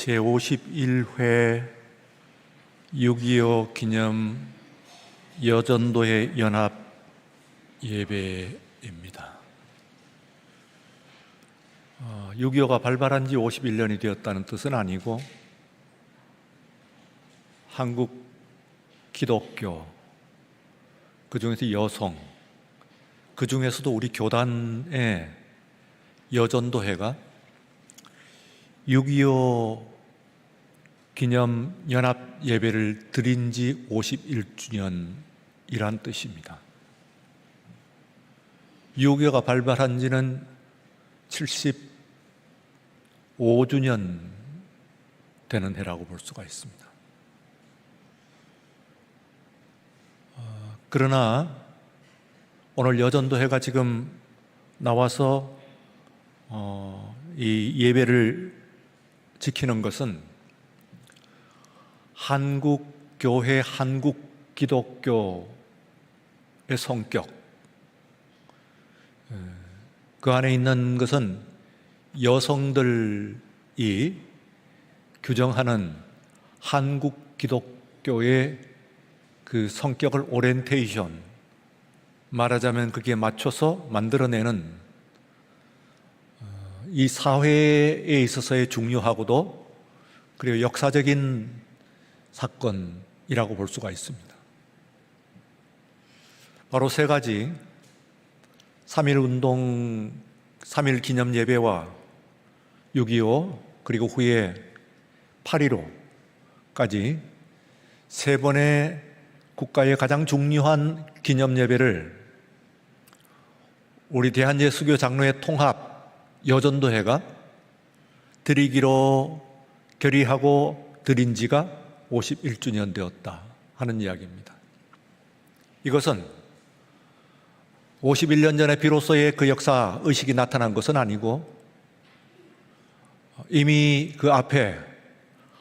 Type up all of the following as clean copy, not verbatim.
제51회 6.25 기념 여전도회 연합 예배입니다. 6.25가 발발한 지 51년이 되었다는 뜻은 아니고 한국 기독교, 그 중에서 여성, 그 중에서도 우리 교단의 여전도회가 6.25 기념 연합 예배를 드린 지 51주년이란 뜻입니다. 6.25가 발발한 지는 75주년 되는 해라고 볼 수가 있습니다. 그러나 오늘 여전도회가 지금 나와서 이 예배를 지키는 것은 한국 교회, 한국 기독교의 성격, 그 안에 있는 것은 여성들이 규정하는 한국 기독교의 그 성격을 오리엔테이션, 말하자면 그게 맞춰서 만들어내는 이 사회에 있어서의 중요하고도 그리고 역사적인 사건이라고 볼 수가 있습니다. 바로 세 가지, 3.1운동, 3.1 기념 예배와 6.25 그리고 후에 8.15까지 세 번의 국가의 가장 중요한 기념 예배를 우리 대한예수교 장로회 통합 여전도회가 드리기로 결의하고 드린 지가 51주년 되었다 하는 이야기입니다. 이것은 51년 전에 비로소의 그 역사 의식이 나타난 것은 아니고 이미 그 앞에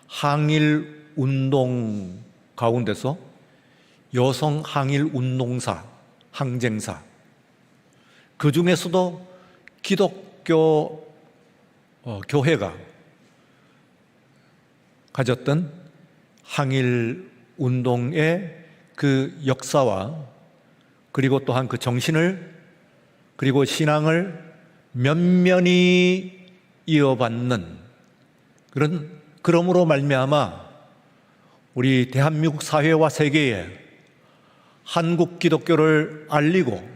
항일 운동 가운데서 여성 항일 운동사, 항쟁사, 그 중에서도 기독교 교회가 가졌던 항일 운동의 그 역사와 그리고 또한 그 정신을 그리고 신앙을 면면히 이어받는 그러므로 말미암아 우리 대한민국 사회와 세계에 한국 기독교를 알리고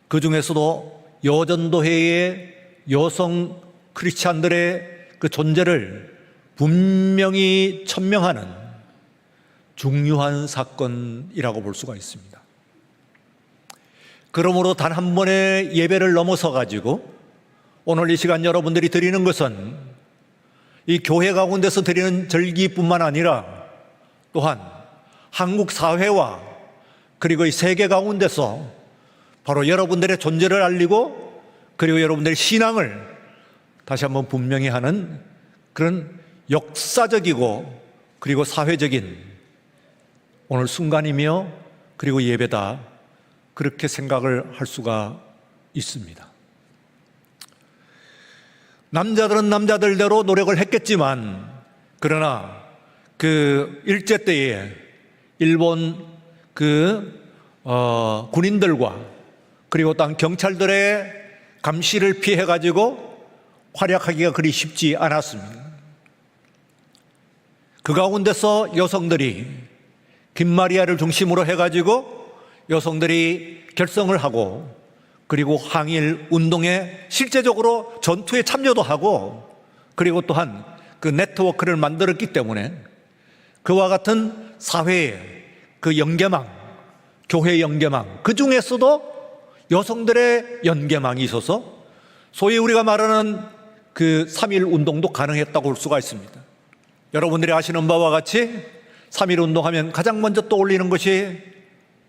그 중에서도 여전도회의 여성 크리스찬들의 그 존재를 분명히 천명하는 중요한 사건이라고 볼 수가 있습니다. 그러므로 단 한 번의 예배를 넘어서 가지고 오늘 이 시간 여러분들이 드리는 것은 이 교회 가운데서 드리는 절기뿐만 아니라 또한 한국 사회와 그리고 이 세계 가운데서 바로 여러분들의 존재를 알리고 그리고 여러분들의 신앙을 다시 한번 분명히 하는 그런 역사적이고 그리고 사회적인 오늘 순간이며 그리고 예배다, 그렇게 생각을 할 수가 있습니다. 남자들은 남자들대로 노력을 했겠지만 그러나 그 일제 때에 일본 군인들과 그리고 또 경찰들의 감시를 피해 가지고 활약하기가 그리 쉽지 않았습니다. 그 가운데서 여성들이 김마리아를 중심으로 해가지고 여성들이 결성을 하고 그리고 항일 운동에 실제적으로 전투에 참여도 하고 그리고 또한 그 네트워크를 만들었기 때문에 그와 같은 사회의 그 연계망, 교회 연계망, 그 중에서도 여성들의 연계망이 있어서 소위 우리가 말하는 그 3.1 운동도 가능했다고 볼 수가 있습니다. 여러분들이 아시는 바와 같이 3.1 운동하면 가장 먼저 떠올리는 것이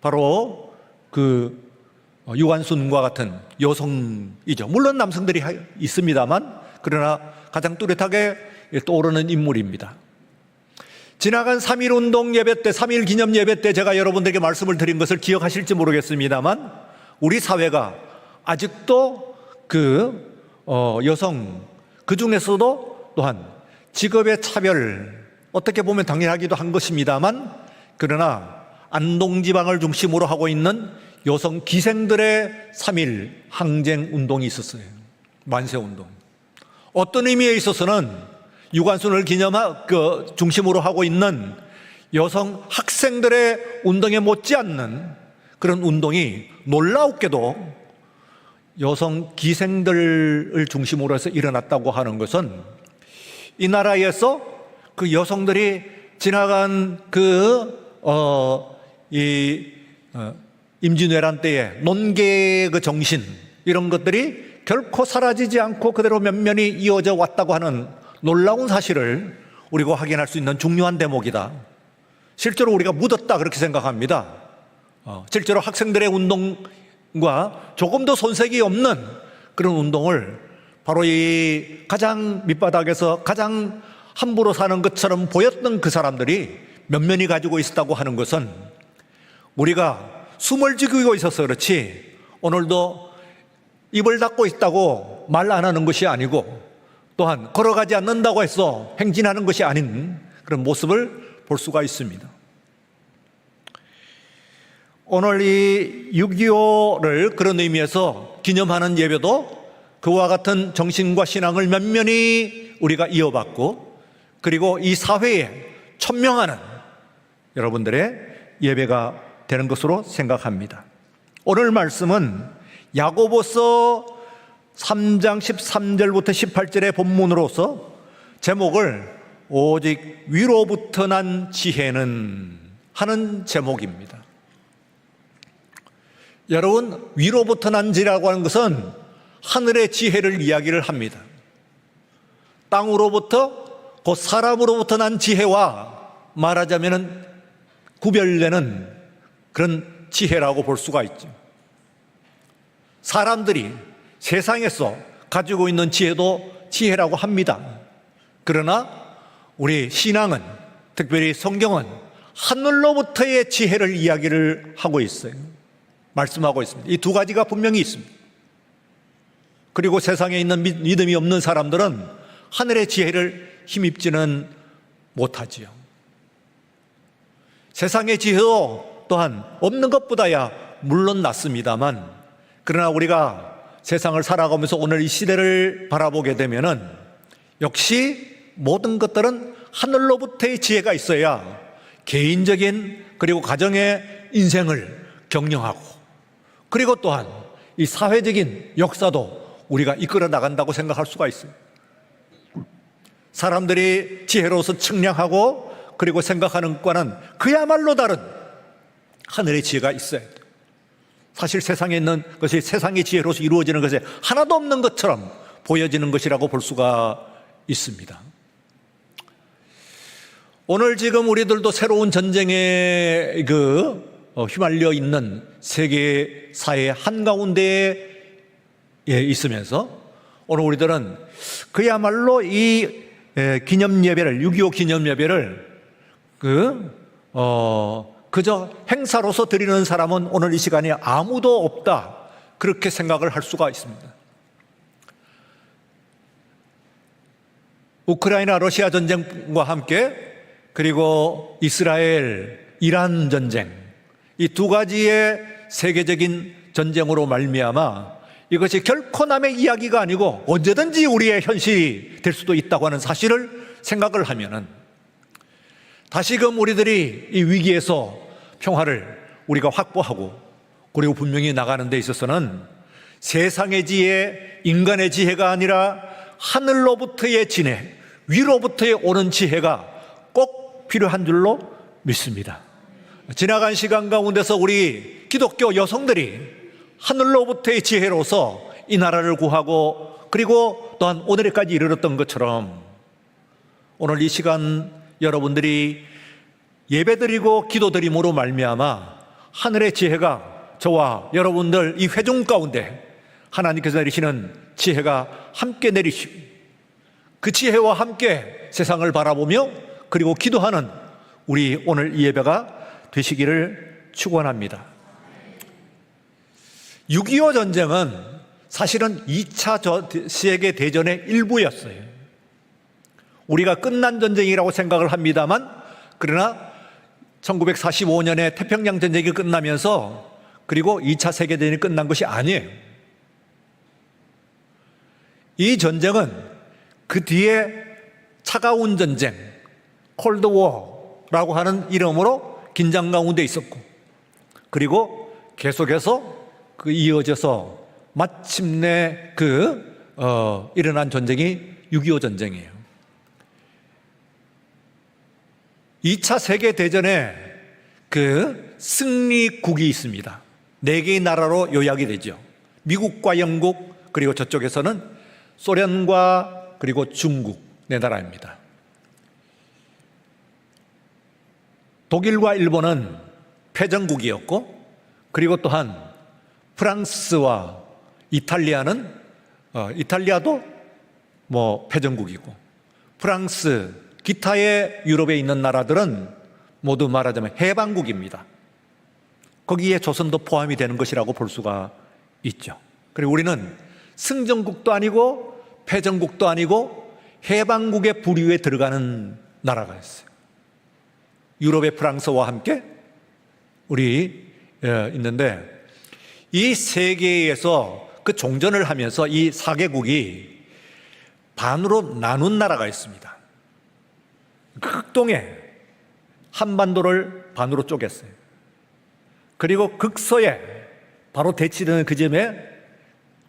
바로 그 유관순과 같은 여성이죠. 물론 남성들이 있습니다만 그러나 가장 뚜렷하게 떠오르는 인물입니다. 지나간 3.1 운동 예배 때, 3.1 기념 예배 때 제가 여러분들에게 말씀을 드린 것을 기억하실지 모르겠습니다만 우리 사회가 아직도 여성, 그 중에서도 또한 직업의 차별, 어떻게 보면 당연하기도 한 것입니다만, 그러나 안동지방을 중심으로 하고 있는 여성 기생들의 3.1 항쟁 운동이 있었어요. 만세운동. 어떤 의미에 있어서는 유관순을 중심으로 하고 있는 여성 학생들의 운동에 못지않는 그런 운동이 놀라웠게도 여성 기생들을 중심으로 해서 일어났다고 하는 것은 이 나라에서 그 여성들이 지나간 임진왜란 때의 논계의 그 정신, 이런 것들이 결코 사라지지 않고 그대로 면면이 이어져 왔다고 하는 놀라운 사실을 우리가 확인할 수 있는 중요한 대목이다. 실제로 우리가 묻었다 그렇게 생각합니다. 실제로 학생들의 운동과 조금 더 손색이 없는 그런 운동을 바로 이 가장 밑바닥에서 가장 함부로 사는 것처럼 보였던 그 사람들이 면면이 가지고 있었다고 하는 것은 우리가 숨을 죽이고 있어서 그렇지 오늘도 입을 닫고 있다고 말 안 하는 것이 아니고, 또한 걸어가지 않는다고 해서 행진하는 것이 아닌 그런 모습을 볼 수가 있습니다. 오늘 이 6.25를 그런 의미에서 기념하는 예배도 그와 같은 정신과 신앙을 면면히 우리가 이어받고, 그리고 이 사회에 천명하는 여러분들의 예배가 되는 것으로 생각합니다. 오늘 말씀은 야고보서 3장 13절부터 18절의 본문으로서 제목을 오직 위로부터 난 지혜는 하는 제목입니다. 여러분, 위로부터 난 지혜라고 하는 것은 하늘의 지혜를 이야기를 합니다. 땅으로부터, 곧 사람으로부터 난 지혜와 말하자면 구별되는 그런 지혜라고 볼 수가 있죠. 사람들이 세상에서 가지고 있는 지혜도 지혜라고 합니다. 그러나 우리 신앙은, 특별히 성경은 하늘로부터의 지혜를 이야기를 하고 있어요. 말씀하고 있습니다. 이 두 가지가 분명히 있습니다. 그리고 세상에 있는 믿음이 없는 사람들은 하늘의 지혜를 힘입지는 못하지요. 세상의 지혜도 또한 없는 것보다야 물론 낫습니다만, 그러나 우리가 세상을 살아가면서 오늘 이 시대를 바라보게 되면은 역시 모든 것들은 하늘로부터의 지혜가 있어야 개인적인 그리고 가정의 인생을 경영하고, 그리고 또한 이 사회적인 역사도 우리가 이끌어 나간다고 생각할 수가 있어요. 사람들이 지혜로워서 측량하고 그리고 생각하는 것과는 그야말로 다른 하늘의 지혜가 있어야 돼요. 사실 세상에 있는 것이 세상의 지혜로서 이루어지는 것이 하나도 없는 것처럼 보여지는 것이라고 볼 수가 있습니다. 오늘 지금 우리들도 새로운 전쟁에 휘말려 있는 세계 사회 한가운데에 있으면서 오늘 우리들은 그야말로 이 기념 예배를, 6.25 기념 예배를 그저 행사로서 드리는 사람은 오늘 이 시간에 아무도 없다, 그렇게 생각을 할 수가 있습니다. 우크라이나 러시아 전쟁과 함께, 그리고 이스라엘 이란 전쟁, 이 두 가지의 세계적인 전쟁으로 말미암아 이것이 결코 남의 이야기가 아니고 언제든지 우리의 현실이 될 수도 있다고 하는 사실을 생각을 하면은 다시금 우리들이 이 위기에서 평화를 우리가 확보하고, 그리고 분명히 나가는 데 있어서는 세상의 지혜, 인간의 지혜가 아니라 하늘로부터의 지혜, 위로부터의 오는 지혜가 꼭 필요한 줄로 믿습니다. 지나간 시간 가운데서 우리 기독교 여성들이 하늘로부터의 지혜로서 이 나라를 구하고, 그리고 또한 오늘까지 이르렀던 것처럼 오늘 이 시간 여러분들이 예배드리고 기도드림으로 말미암아 하늘의 지혜가 저와 여러분들 이 회중 가운데 하나님께서 내리시는 지혜가 함께 내리시고, 그 지혜와 함께 세상을 바라보며 그리고 기도하는 우리 오늘 이 예배가 되시기를 축원합니다. 6.25 전쟁은 사실은 2차 세계대전의 일부였어요. 우리가 끝난 전쟁이라고 생각을 합니다만, 그러나 1945년에 태평양 전쟁이 끝나면서 그리고 2차 세계대전이 끝난 것이 아니에요. 이 전쟁은 그 뒤에 차가운 전쟁, 콜드워라고 하는 이름으로 긴장 가운데 있었고, 그리고 계속해서 이어져서 마침내 일어난 전쟁이 6.25 전쟁이에요. 2차 세계대전에 승리국이 있습니다. 4개의 나라로 요약이 되죠. 미국과 영국, 그리고 저쪽에서는 소련과 그리고 중국 4나라입니다. 독일과 일본은 패전국이었고, 그리고 또한 프랑스와 이탈리아는 이탈리아도 패전국이고, 프랑스, 기타의 유럽에 있는 나라들은 모두 말하자면 해방국입니다. 거기에 조선도 포함이 되는 것이라고 볼 수가 있죠. 그리고 우리는 승전국도 아니고 패전국도 아니고 해방국의 부류에 들어가는 나라가 있어요. 유럽의 프랑스와 함께 우리 있는데, 이 세계에서 종전을 하면서 이 4개국이 반으로 나눈 나라가 있습니다. 극동에 한반도를 반으로 쪼갰어요. 그리고 극서에 바로 대치되는 그 점에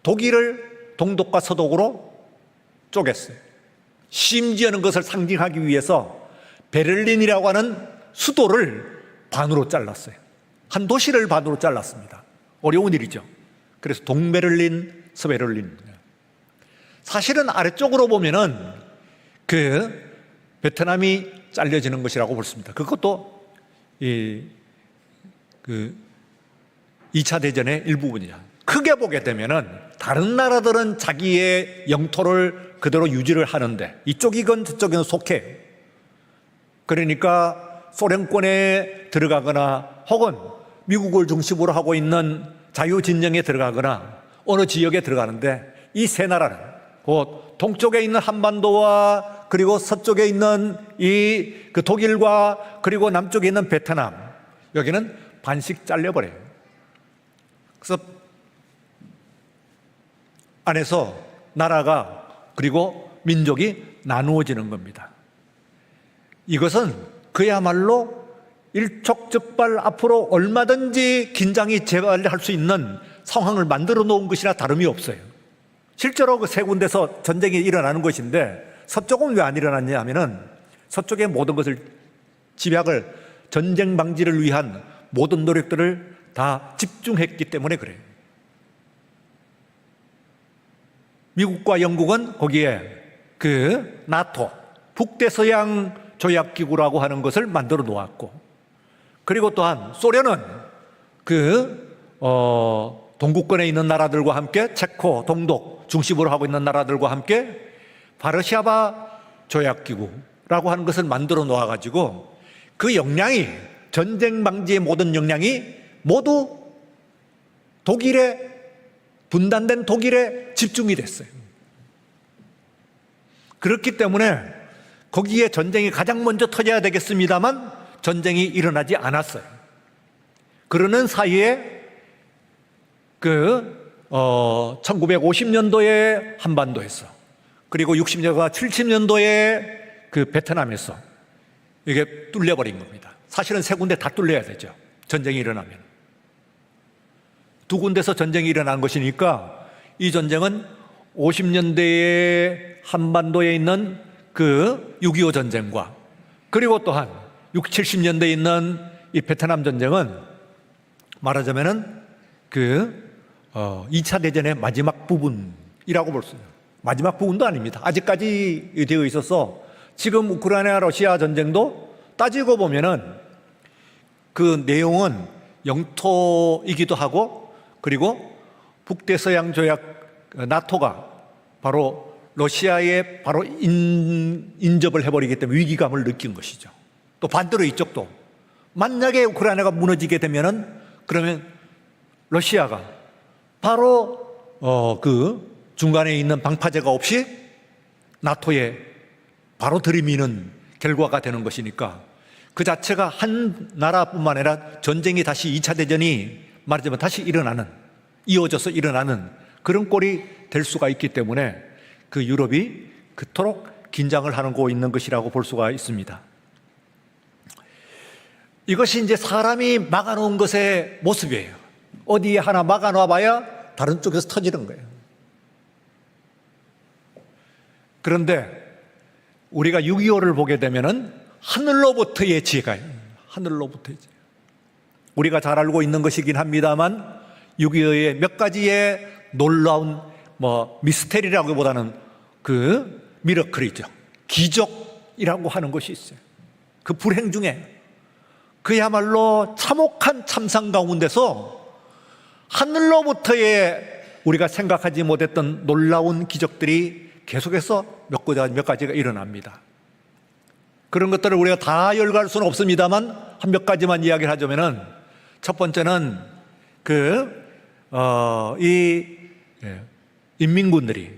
독일을 동독과 서독으로 쪼갰어요. 심지어는 그것을 상징하기 위해서 베를린이라고 하는 수도를 반으로 잘랐어요. 한 도시를 반으로 잘랐습니다. 어려운 일이죠. 그래서 동베를린, 서베를린. 사실은 아래쪽으로 보면은 베트남이 잘려지는 것이라고 볼 수 있습니다. 그것도 2차 대전의 일부분이죠. 크게 보게 되면은 다른 나라들은 자기의 영토를 그대로 유지를 하는데 이쪽이건 저쪽이건 속해요. 그러니까 소련권에 들어가거나 혹은 미국을 중심으로 하고 있는 자유진영에 들어가거나 어느 지역에 들어가는데, 이 세 나라는 곧 동쪽에 있는 한반도와 그리고 서쪽에 있는 독일과 그리고 남쪽에 있는 베트남, 여기는 반씩 잘려버려요. 그래서 안에서 나라가 그리고 민족이 나누어지는 겁니다. 이것은 그야말로 일촉즉발 앞으로 얼마든지 긴장이 재발할 수 있는 상황을 만들어 놓은 것이나 다름이 없어요. 실제로 그 세 군데서 전쟁이 일어나는 것인데, 서쪽은 왜 안 일어났냐 하면은 서쪽의 모든 것을 집약을, 전쟁 방지를 위한 모든 노력들을 다 집중했기 때문에 그래요. 미국과 영국은 거기에 나토, 북대서양 조약기구라고 하는 것을 만들어 놓았고, 그리고 또한 소련은 동구권에 있는 나라들과 함께 체코, 동독 중심으로 하고 있는 나라들과 함께 바르샤바 조약기구라고 하는 것을 만들어 놓아가지고 그 역량이, 전쟁 방지의 모든 역량이 모두 분단된 독일에 집중이 됐어요. 그렇기 때문에 거기에 전쟁이 가장 먼저 터져야 되겠습니다만 전쟁이 일어나지 않았어요. 그러는 사이에 1950년도에 한반도에서, 그리고 60년과 70년도에 베트남에서 이게 뚫려버린 겁니다. 사실은 세 군데 다 뚫려야 되죠. 전쟁이 일어나면. 두 군데서 전쟁이 일어난 것이니까 이 전쟁은 50년대에 한반도에 있는 6.25 전쟁과 그리고 또한 60, 70년대에 있는 이 베트남 전쟁은 말하자면은 2차 대전의 마지막 부분이라고 볼 수 있어요. 마지막 부분도 아닙니다. 아직까지 되어 있어서 지금 우크라이나 러시아 전쟁도 따지고 보면은 그 내용은 영토이기도 하고, 그리고 북대서양 조약 나토가 바로 러시아에 바로 인접을 해버리기 때문에 위기감을 느낀 것이죠. 또 반대로 이쪽도 만약에 우크라이나가 무너지게 되면은 그러면 러시아가 바로 중간에 있는 방파제가 없이 나토에 바로 들이미는 결과가 되는 것이니까 그 자체가 한 나라뿐만 아니라 전쟁이 다시 2차 대전이 말하자면 다시 이어져서 일어나는 그런 꼴이 될 수가 있기 때문에 그 유럽이 그토록 긴장을 하고 있는 것이라고 볼 수가 있습니다. 이것이 이제 사람이 막아놓은 것의 모습이에요. 어디에 하나 막아놔봐야 다른 쪽에서 터지는 거예요. 그런데 우리가 6.25를 보게 되면은 하늘로부터의 지혜가요. 하늘로부터의 지혜. 우리가 잘 알고 있는 것이긴 합니다만 6.25의 몇 가지의 놀라운 미스테리라기보다는 그 미러클이죠. 기적이라고 하는 것이 있어요. 그 불행 중에 그야말로 참혹한 참상 가운데서 하늘로부터의 우리가 생각하지 못했던 놀라운 기적들이 계속해서 몇 가지가 일어납니다. 그런 것들을 우리가 다 열거할 수는 없습니다만 한 몇 가지만 이야기를 하자면은 첫 번째는 인민군들이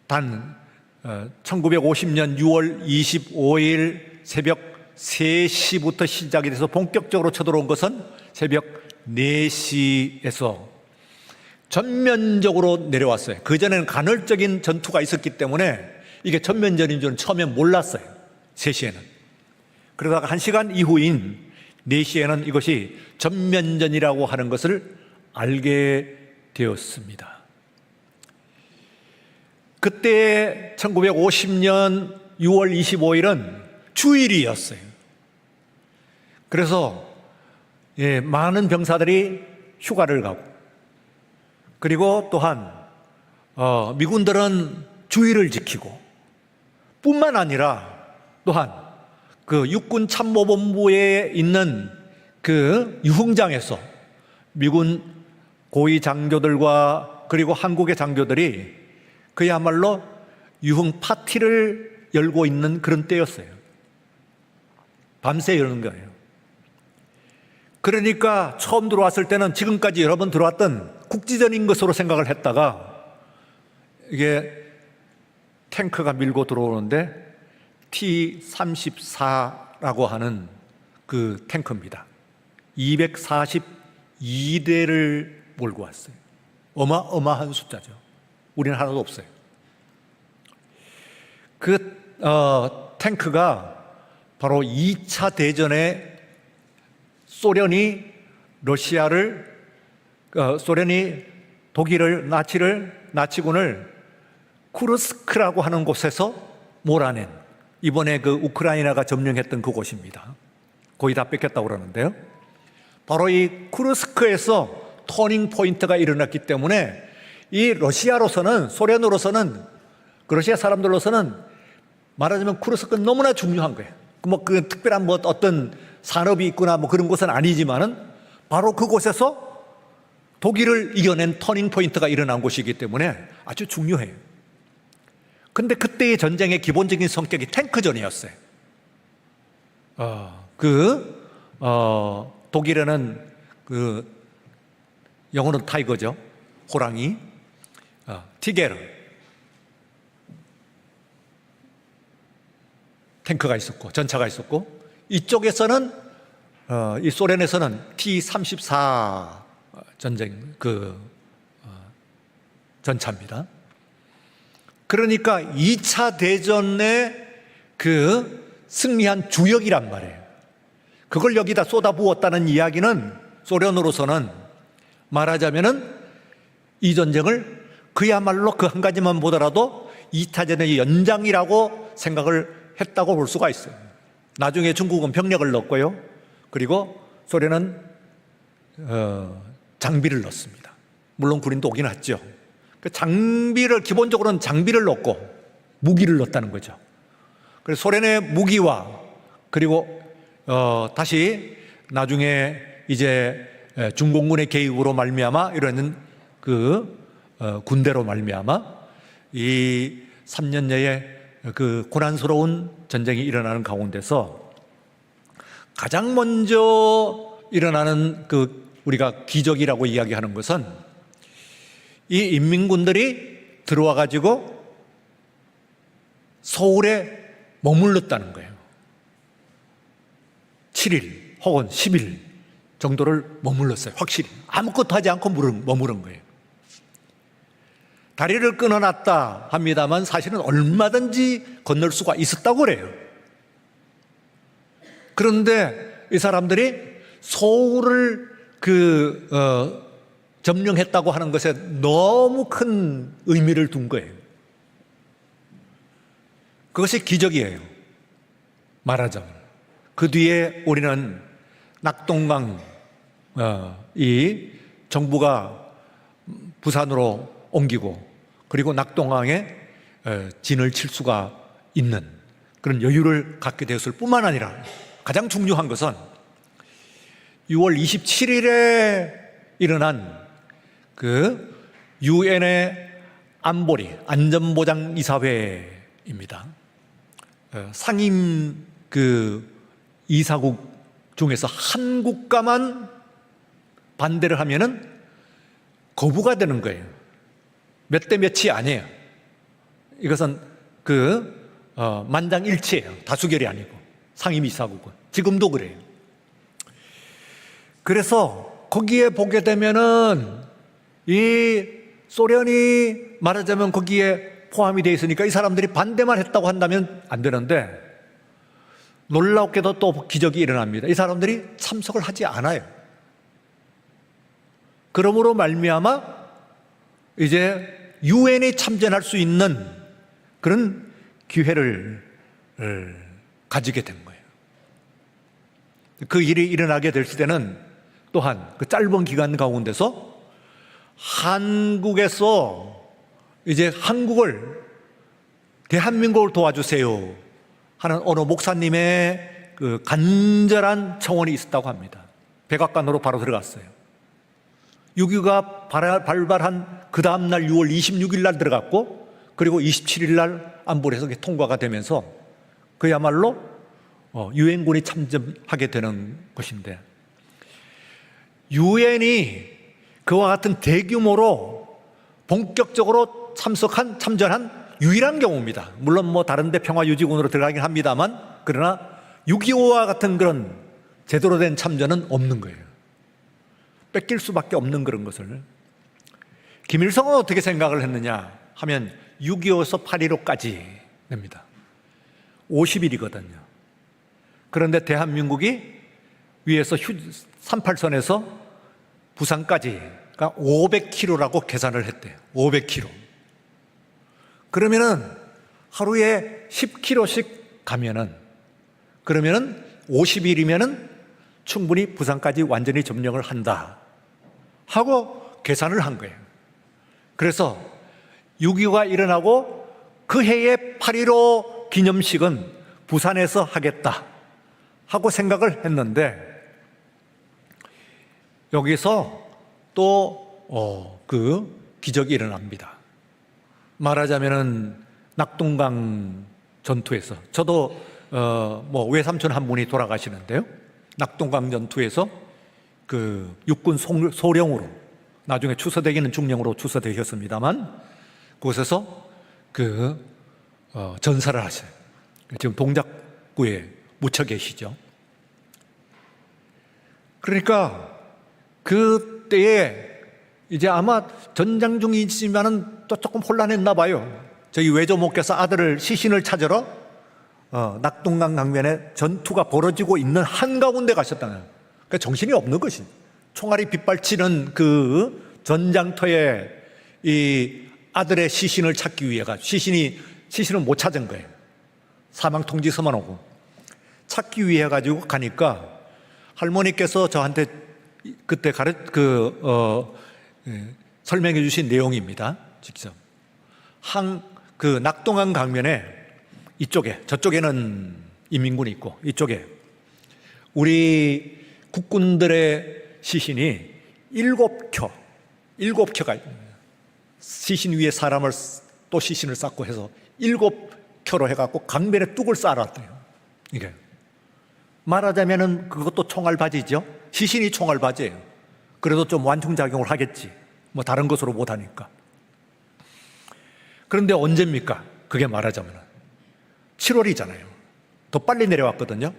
단 1950년 6월 25일 새벽 3시부터 시작이 돼서 본격적으로 쳐들어온 것은 새벽 4시에서 전면적으로 내려왔어요. 그전에는 간헐적인 전투가 있었기 때문에 이게 전면전인 줄은 처음에 몰랐어요. 3시에는. 그러다가 1시간 이후인 4시에는 이것이 전면전이라고 하는 것을 알게 되었습니다. 그때 1950년 6월 25일은 주일이었어요. 그래서 많은 병사들이 휴가를 가고, 그리고 또한 미군들은 주의를 지키고, 뿐만 아니라 또한 그 육군 참모본부에 있는 그 유흥장에서 미군 고위 장교들과 그리고 한국의 장교들이 그야말로 유흥 파티를 열고 있는 그런 때였어요. 밤새 여는 거예요. 그러니까 처음 들어왔을 때는 지금까지 여러 번 들어왔던 국지전인 것으로 생각을 했다가 이게 탱크가 밀고 들어오는데 T-34라고 하는 그 탱크입니다. 242대를 몰고 왔어요. 어마어마한 숫자죠. 우리는 하나도 없어요. 그 탱크가 바로 2차 대전에 소련이 독일을 나치군을 쿠르스크라고 하는 곳에서 몰아낸, 이번에 그 우크라이나가 점령했던 그곳입니다. 거의 다 뺏겼다고 그러는데요. 바로 이 쿠르스크에서 터닝 포인트가 일어났기 때문에 이 러시아로서는, 소련으로서는, 그 러시아 사람들로서는 말하자면 쿠르스크는 너무나 중요한 거예요. 그 특별한 어떤 산업이 있거나 그런 곳은 아니지만은 바로 그곳에서 독일을 이겨낸 터닝 포인트가 일어난 곳이기 때문에 아주 중요해요. 근데 그때의 전쟁의 기본적인 성격이 탱크전이었어요. 독일에는 영어는 타이거죠. 호랑이, 티게르 탱크가 있었고, 전차가 있었고, 이쪽에서는 이 소련에서는 T-34 전차입니다. 그러니까 2차 대전에 승리한 주역이란 말이에요. 그걸 여기다 쏟아부었다는 이야기는 소련으로서는 말하자면은 이 전쟁을 그야말로 그 한 가지만 보더라도 2차 대전의 연장이라고 생각을 했다고 볼 수가 있어요. 나중에 중국은 병력을 넣었고요. 그리고 소련은 장비를 넣습니다. 물론 군인도 오긴 했죠. 기본적으로는 장비를 넣고 무기를 넣었다는 거죠. 그래서 소련의 무기와 그리고 다시 나중에 이제 중공군의 개입으로 말미암아 이러는 군대로 말미암아 이 3년여의 고난스러운 전쟁이 일어나는 가운데서 가장 먼저 일어나는 우리가 기적이라고 이야기하는 것은 이 인민군들이 들어와 가지고 서울에 머물렀다는 거예요. 7일 혹은 10일 정도를 머물렀어요. 확실히 아무것도 하지 않고 머무른 거예요. 다리를 끊어놨다 합니다만 사실은 얼마든지 건널 수가 있었다고 그래요. 그런데 이 사람들이 서울을 점령했다고 하는 것에 너무 큰 의미를 둔 거예요. 그것이 기적이에요. 말하자면. 그 뒤에 우리는 낙동강, 이 정부가 부산으로 옮기고 그리고 낙동강에 진을 칠 수가 있는 그런 여유를 갖게 되었을 뿐만 아니라 가장 중요한 것은 6월 27일에 일어난 그 유엔의 안보리 안전보장이사회입니다. 상임 이사국 중에서 한 국가만 반대를 하면은 거부가 되는 거예요. 몇 대 몇이 아니에요. 이것은 만장일치예요. 다수결이 아니고 상임 이사국은 지금도 그래요. 그래서 거기에 보게 되면은 이 소련이 말하자면 거기에 포함이 되어 있으니까 이 사람들이 반대만 했다고 한다면 안 되는데 놀랍게도 또 기적이 일어납니다. 이 사람들이 참석을 하지 않아요. 그러므로 말미암아 이제 유엔에 참전할 수 있는 그런 기회를 가지게 된 거예요. 그 일이 일어나게 될 때는 또한 그 짧은 기간 가운데서 한국에서 이제 대한민국을 도와주세요 하는 어느 목사님의 그 간절한 청원이 있었다고 합니다. 백악관으로 바로 들어갔어요. 6.25가 발발한 그 다음날 6월 26일 날 들어갔고 그리고 27일 날 안보리에서 통과가 되면서 그야말로 유엔군이 참전하게 되는 것인데 유엔이 그와 같은 대규모로 본격적으로 참전한 유일한 경우입니다. 물론 다른 데 평화유지군으로 들어가긴 합니다만 그러나 6.25와 같은 그런 제대로 된 참전은 없는 거예요. 뺏길 수밖에 없는 그런 것을. 김일성은 어떻게 생각을 했느냐 하면 6.25에서 8.15까지 됩니다. 50일이거든요. 그런데 대한민국이 위에서 38선에서 부산까지가 500km라고 계산을 했대요. 500km. 그러면은 하루에 10km씩 가면은 그러면은 50일이면은 충분히 부산까지 완전히 점령을 한다 하고 계산을 한 거예요. 그래서 6.25가 일어나고 그 해의 8.15 기념식은 부산에서 하겠다 하고 생각을 했는데 여기서 또 기적이 일어납니다. 말하자면은 낙동강 전투에서 저도 외삼촌 한 분이 돌아가시는데요. 낙동강 전투에서 그 육군 소령으로 나중에 추서되기는 중령으로 추서되셨습니다만 그곳에서 전사를 하셔요. 지금 동작구에 묻혀 계시죠. 그러니까 그때에 이제 아마 전장 중이지만은 또 조금 혼란했나 봐요. 저희 외조모께서 아들을 시신을 찾으러 낙동강 강변에 전투가 벌어지고 있는 한가운데 가셨다는 거예요. 그러니까 정신이 없는 것이 총알이 빗발치는 그 전장터에 이 아들의 시신을 찾기 위해가 시신을 못 찾은 거예요. 사망 통지서만 오고 찾기 위해 가지고 가니까 할머니께서 저한테 그때 설명해 주신 내용입니다. 직접 그 낙동강 강변에 이쪽에 저쪽에는 인민군이 있고 이쪽에 우리 국군들의 시신이 7켜가 시신 위에 사람을 또 시신을 쌓고 해서 7켜로 해갖고 강변에 뚝을 쌓았대요. 이게 말하자면은 그것도 총알바지죠. 시신이 총알바지예요. 그래도 좀 완충작용을 하겠지. 다른 것으로 못하니까. 그런데 언제입니까? 그게 말하자면 7월이잖아요. 더 빨리 내려왔거든요.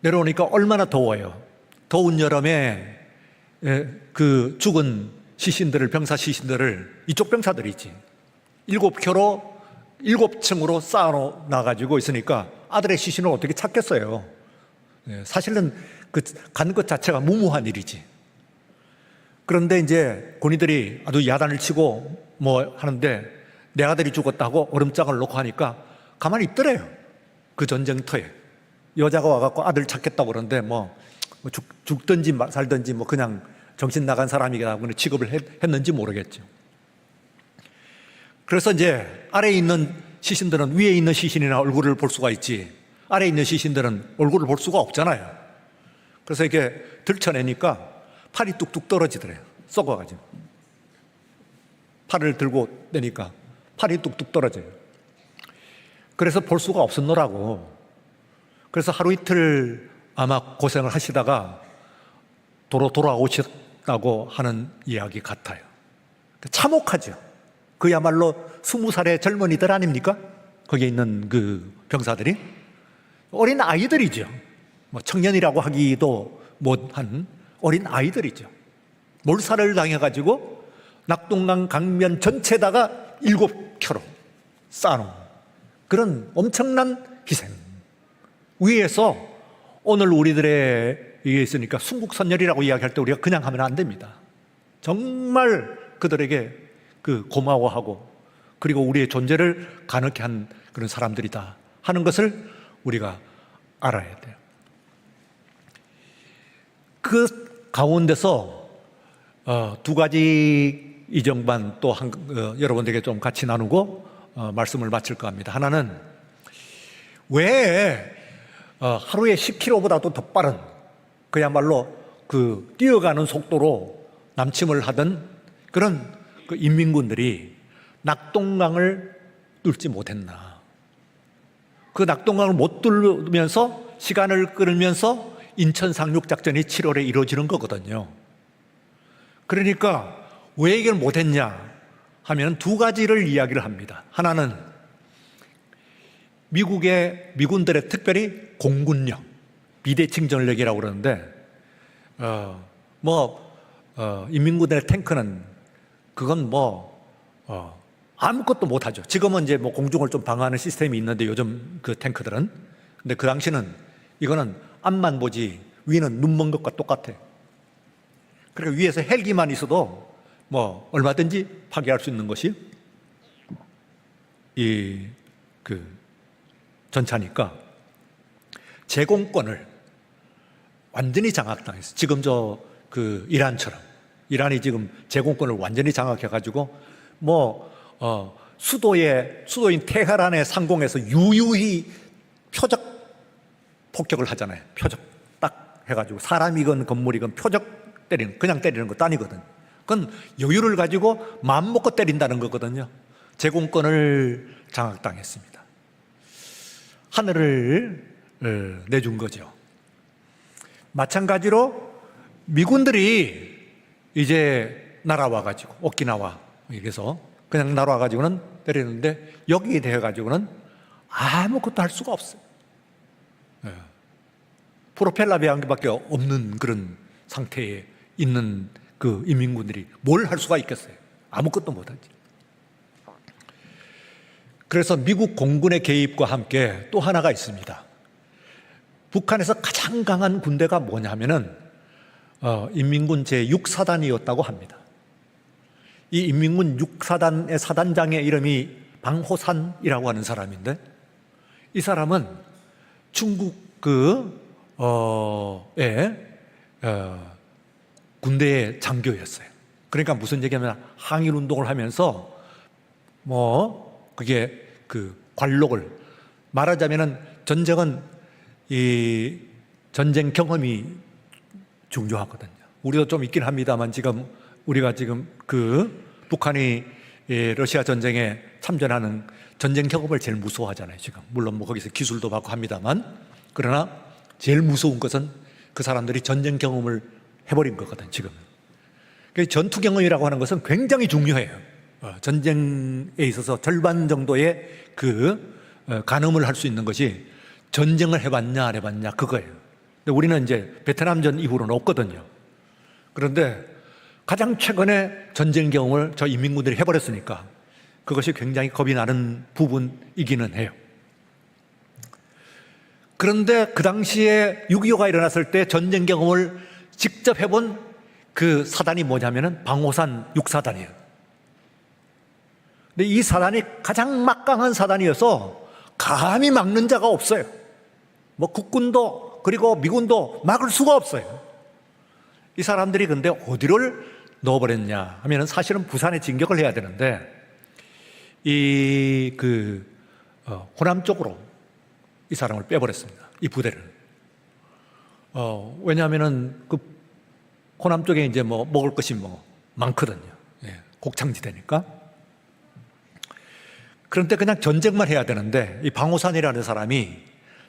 내려오니까 얼마나 더워요. 더운 여름에 그 죽은 시신들을, 병사 시신들을, 이쪽 병사들이지, 7켜로 7층으로 쌓아놔가지고 있으니까 아들의 시신을 어떻게 찾겠어요. 사실은 그 간 것 자체가 무모한 일이지. 그런데 이제 군인들이 아주 야단을 치고 뭐 하는데 내 아들이 죽었다고 얼음장을 놓고 하니까 가만히 있더래요. 그 전쟁터에 여자가 와갖고 아들 찾겠다고 그러는데 뭐 죽든지 살든지 뭐 그냥 정신 나간 사람이라 취급을 했는지 모르겠죠. 그래서 이제 아래에 있는 시신들은 위에 있는 시신이나 얼굴을 볼 수가 있지, 아래에 있는 시신들은 얼굴을 볼 수가 없잖아요. 그래서 이렇게 들쳐내니까 팔이 뚝뚝 떨어지더래요. 썩어가지고. 팔을 들고 내니까 팔이 뚝뚝 떨어져요. 그래서 볼 수가 없었노라고. 그래서 하루 이틀 아마 고생을 하시다가 도로 돌아오셨다고 하는 이야기 같아요. 참혹하죠. 그야말로 20살의 젊은이들 아닙니까? 거기에 있는 그 병사들이 어린 아이들이죠. 뭐 청년이라고 하기도 못한 어린 아이들이죠. 몰살을 당해가지고 낙동강 강면 전체에다가 7켜로 쌓아놓은 그런 엄청난 희생 위에서 오늘 우리들의 이게 있으니까 순국선열이라고 이야기할 때 우리가 그냥 하면 안 됩니다. 정말 그들에게 그 고마워하고 그리고 우리의 존재를 가능케 한 그런 사람들이다 하는 것을 우리가 알아야 돼요. 그 가운데서 두 가지 이정반 또 여러분들에게 좀 같이 나누고 말씀을 마칠까 합니다. 하나는 왜 하루에 10km보다도 더 빠른 그야말로 그 뛰어가는 속도로 남침을 하던 그런 그 인민군들이 낙동강을 뚫지 못했나. 그 낙동강을 못 뚫으면서 시간을 끌면서 인천 상륙작전이 7월에 이루어지는 거거든요. 그러니까 왜 이걸 못했냐 하면 두 가지를 이야기를 합니다. 하나는 미군들의 특별히 공군력, 비대칭 전력이라고 그러는데 인민군들의 탱크는 그건 아무것도 못하죠. 지금은 이제 공중을 좀 방어하는 시스템이 있는데 요즘 그 탱크들은. 근데 그 당시는 이거는 앞만 보지 위는 눈 먼 것과 똑같아. 그러니까 위에서 헬기만 있어도 얼마든지 파괴할 수 있는 것이 그 전차니까 제공권을 완전히 장악당했어요. 지금 그 이란처럼. 이란이 지금 제공권을 완전히 장악해가지고 수도인 테헤란의 상공에서 유유히 표적 폭격을 하잖아요. 표적 딱 해가지고 사람이건 건물이건 표적 그냥 때리는 것도 아니거든. 그건 여유를 가지고 마음 먹고 때린다는 거거든요. 제공권을 장악당했습니다. 하늘을 내준 거죠. 마찬가지로 미군들이 이제 날아와가지고 오키나와 여기서 그냥 날아와가지고는 때리는데 여기에 대해가지고는 아무것도 할 수가 없어요. 프로펠러 배양기밖에 없는 그런 상태에 있는 그 인민군들이 뭘 할 수가 있겠어요? 아무것도 못하지. 그래서 미국 공군의 개입과 함께 또 하나가 있습니다. 북한에서 가장 강한 군대가 뭐냐면은 인민군 제6사단이었다고 합니다. 이 인민군 6사단의 사단장의 이름이 방호산이라고 하는 사람인데 이 사람은 중국 군대의 장교였어요. 그러니까 무슨 얘기냐면 항일운동을 하면서 그게 그 관록을 말하자면은 전쟁은 이 전쟁 경험이 중요하거든요. 우리도 좀 있긴 합니다만 우리가 지금 그 북한이 러시아 전쟁에 참전하는 전쟁 경험을 제일 무서워하잖아요. 지금 물론 거기서 기술도 받고 합니다만 그러나 제일 무서운 것은 그 사람들이 전쟁 경험을 해버린 거거든. 지금 전투 경험이라고 하는 것은 굉장히 중요해요. 전쟁에 있어서 절반 정도의 그 가늠을 할 수 있는 것이 전쟁을 해봤냐 안 해봤냐 그거예요. 근데 우리는 이제 베트남전 이후로는 없거든요. 그런데 가장 최근에 전쟁 경험을 저 인민군들이 해버렸으니까 그것이 굉장히 겁이 나는 부분이기는 해요. 그런데 그 당시에 6.25가 일어났을 때 전쟁 경험을 직접 해본 그 사단이 뭐냐면은 방호산 6사단이에요. 근데 이 사단이 가장 막강한 사단이어서 감히 막는 자가 없어요. 뭐 국군도 그리고 미군도 막을 수가 없어요. 이 사람들이 근데 어디를 넣어버렸냐 하면은 사실은 부산에 진격을 해야 되는데 호남 쪽으로 이 사람을 빼버렸습니다. 이 부대를. 왜냐하면은 그 호남 쪽에 이제 뭐 먹을 것이 뭐 많거든요. 예, 곡창지대니까. 그런데 그냥 전쟁만 해야 되는데 이 방호산이라는 사람이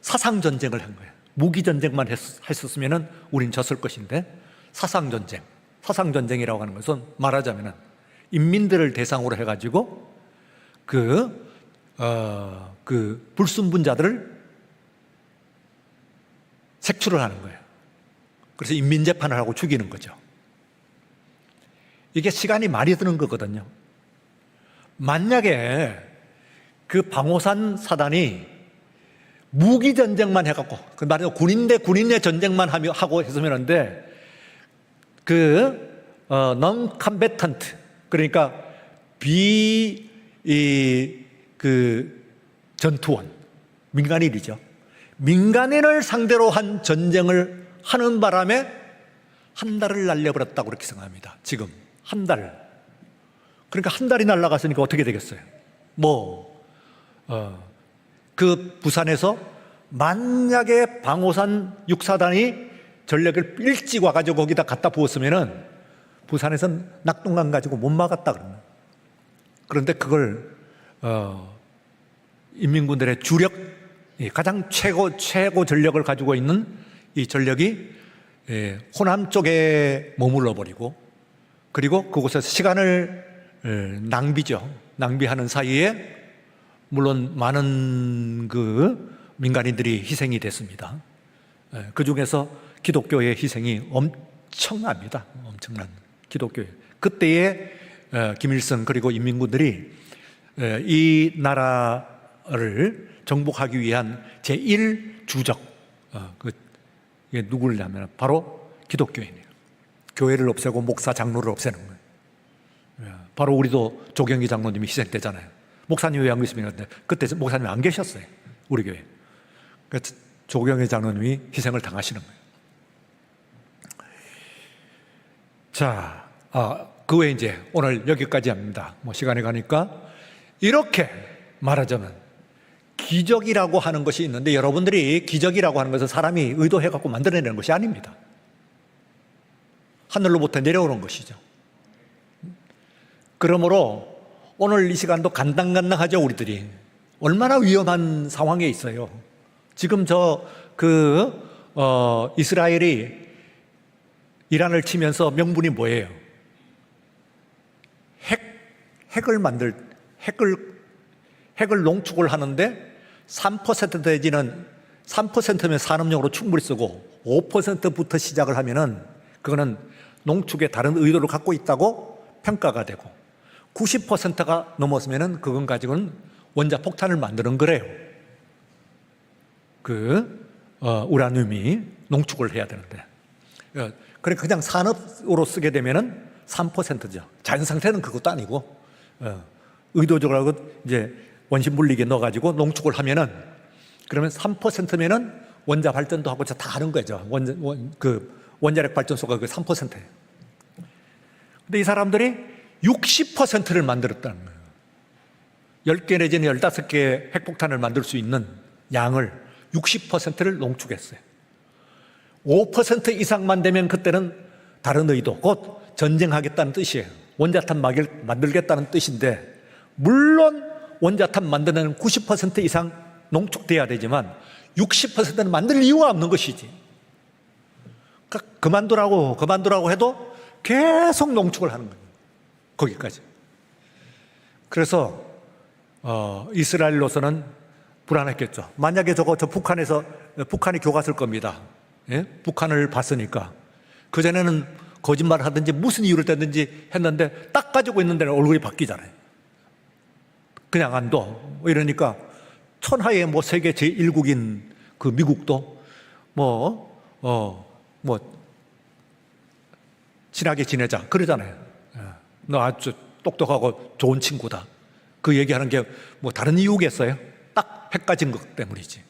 사상 전쟁을 한 거예요. 무기 전쟁만 했었으면은 우린 졌을 것인데 사상 전쟁이라고 하는 것은 말하자면은 인민들을 대상으로 해가지고 그 불순분자들을 색출을 하는 거예요. 그래서 인민재판을 하고 죽이는 거죠. 이게 시간이 많이 드는 거거든요. 만약에 그 방호산 사단이 무기전쟁만 해갖고, 그 말해서 군인 대 군인의 전쟁만 하고 했으면인데, non-combatant, 그러니까 전투원, 민간인이죠. 민간인을 상대로 한 전쟁을 하는 바람에 한 달을 날려버렸다고 그렇게 생각합니다. 지금 한 달. 그러니까 한 달이 날아갔으니까 어떻게 되겠어요? 그 부산에서 만약에 방호산 6사단이 전력을 일찍 와가지고 거기다 갖다 부었으면은 부산에선 낙동강 가지고 못 막았다 그러면. 그런데 그걸 인민군들의 주력, 가장 최고 전력을 가지고 있는 이 전력이 호남 쪽에 머물러 버리고, 그리고 그곳에서 시간을 낭비하는 사이에 물론 많은 그 민간인들이 희생이 됐습니다. 그 중에서 기독교의 희생이 엄청난 기독교의. 그때의 김일성 그리고 인민군들이 이 나라를 정복하기 위한 제1주적, 이게 누구냐면 바로 기독교인이에요. 교회를 없애고 목사 장로를 없애는 거예요. 바로 우리도 조경기 장로님이 희생되잖아요. 목사님 왜 안 계시는데 그때 목사님이 안 계셨어요. 우리 교회. 그래서 조경기 장로님이 희생을 당하시는 거예요. 자, 그 외에 이제 오늘 여기까지 합니다. 시간이 가니까 이렇게 말하자면 기적이라고 하는 것이 있는데, 여러분들이 기적이라고 하는 것은 사람이 의도해갖고 만들어내는 것이 아닙니다. 하늘로부터 내려오는 것이죠. 그러므로 오늘 이 시간도 간당간당하죠. 우리들이 얼마나 위험한 상황에 있어요. 지금 이스라엘이 이란을 치면서 명분이 뭐예요? 핵을 농축을 하는데 3% 내지는 3%면 산업용으로 충분히 쓰고 5%부터 시작을 하면은 그거는 농축에 다른 의도를 갖고 있다고 평가가 되고, 90%가 넘었으면은 그건 가지고는 원자 폭탄을 만드는 거래요. 우라늄이 농축을 해야 되는데. 그러니까 그냥 산업으로 쓰게 되면은 3%죠. 자연 상태는 그것도 아니고, 의도적으로 이제 원심 분리기에 넣어가지고 농축을 하면은, 그러면 3%면은 원자 발전도 하고 다 하는 거죠. 원자력 발전소가 그 3%예요. 근데 이 사람들이 60%를 만들었다는 거예요. 10개 내지는 15개 핵폭탄을 만들 수 있는 양을 60%를 농축했어요. 5% 이상만 되면 그때는 다른 의도, 곧 전쟁하겠다는 뜻이에요. 원자탄 만들겠다는 뜻인데, 물론 원자탄 만드는 90% 이상 농축돼야 되지만 60%는 만들 이유가 없는 것이지. 그러니까 그만두라고 해도 계속 농축을 하는 거예요. 거기까지. 그래서 이스라엘로서는 불안했겠죠. 만약에 저 북한이 교과서일 겁니다. 예? 북한을 봤으니까. 그전에는 거짓말 하든지 무슨 이유를 댔든지 했는데 딱 가지고 있는 데는 얼굴이 바뀌잖아요. 그냥 안 둬. 이러니까 천하의 세계 제1국인 그 미국도 친하게 지내자. 그러잖아요. 너 아주 똑똑하고 좋은 친구다. 그 얘기하는 게 다른 이유겠어요? 딱 핵가진 것 때문이지.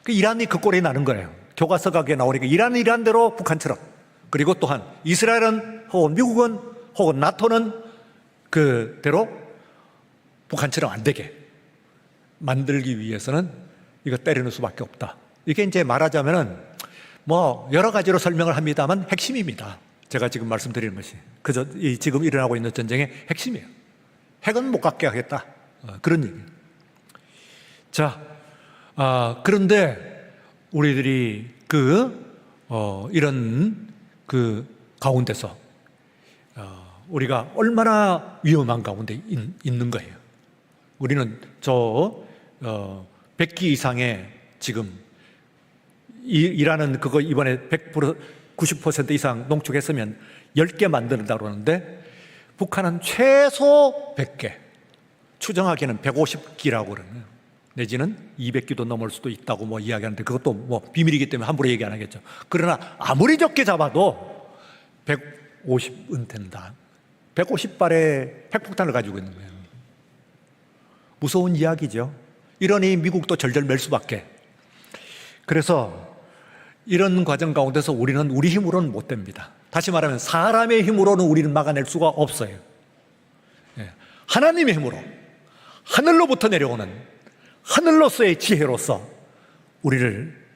이란이 그 꼴이 나는 거예요. 교과서가 나오니까 이란은 이란대로 북한처럼. 그리고 또한 이스라엘은 혹은 미국은 혹은 나토는 그대로 북한처럼 안 되게 만들기 위해서는 이거 때리는 수밖에 없다. 이게 이제 말하자면은 여러 가지로 설명을 합니다만 핵심입니다. 제가 지금 말씀드리는 것이 그저 지금 일어나고 있는 전쟁의 핵심이에요. 핵은 못 갖게 하겠다. 그런 얘기예요. 자, 그런데 우리들이 이런 가운데서 우리가 얼마나 위험한 가운데 있는 거예요. 우리는 100기 이상의 지금 이라는 그거 이번에 100% 90% 이상 농축했으면 10개 만든다고 그러는데 북한은 최소 100개, 추정하기에는 150기라고 그러네요. 내지는 200기도 넘을 수도 있다고 이야기하는데 그것도 비밀이기 때문에 함부로 얘기 안 하겠죠. 그러나 아무리 적게 잡아도 150은 된다. 150발의 핵폭탄을 가지고 있는 거예요. 무서운 이야기죠. 이러니 미국도 절절 맬 수밖에. 그래서 이런 과정 가운데서 우리는 우리 힘으로는 못 됩니다. 다시 말하면 사람의 힘으로는 우리는 막아낼 수가 없어요. 하나님의 힘으로 하늘로부터 내려오는 하늘로서의 지혜로서 우리를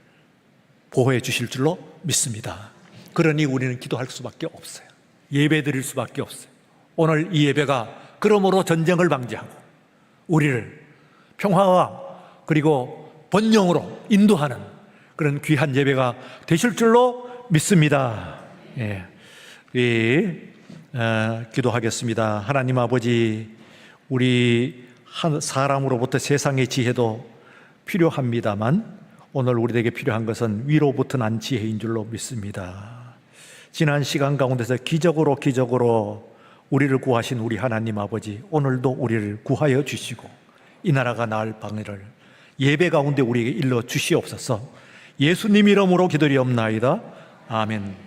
보호해 주실 줄로 믿습니다. 그러니 우리는 기도할 수밖에 없어요. 예배 드릴 수밖에 없어요. 오늘 이 예배가 그러므로 전쟁을 방지하고 우리를 평화와 그리고 번영으로 인도하는 그런 귀한 예배가 되실 줄로 믿습니다. 기도하겠습니다. 하나님 아버지, 우리 사람으로부터 세상의 지혜도 필요합니다만 오늘 우리에게 필요한 것은 위로부터 난 지혜인 줄로 믿습니다. 지난 시간 가운데서 기적으로 우리를 구하신 우리 하나님 아버지, 오늘도 우리를 구하여 주시고 이 나라가 나을 방해를 예배 가운데 우리에게 일러 주시옵소서. 예수님 이름으로 기도리옵나이다. 아멘.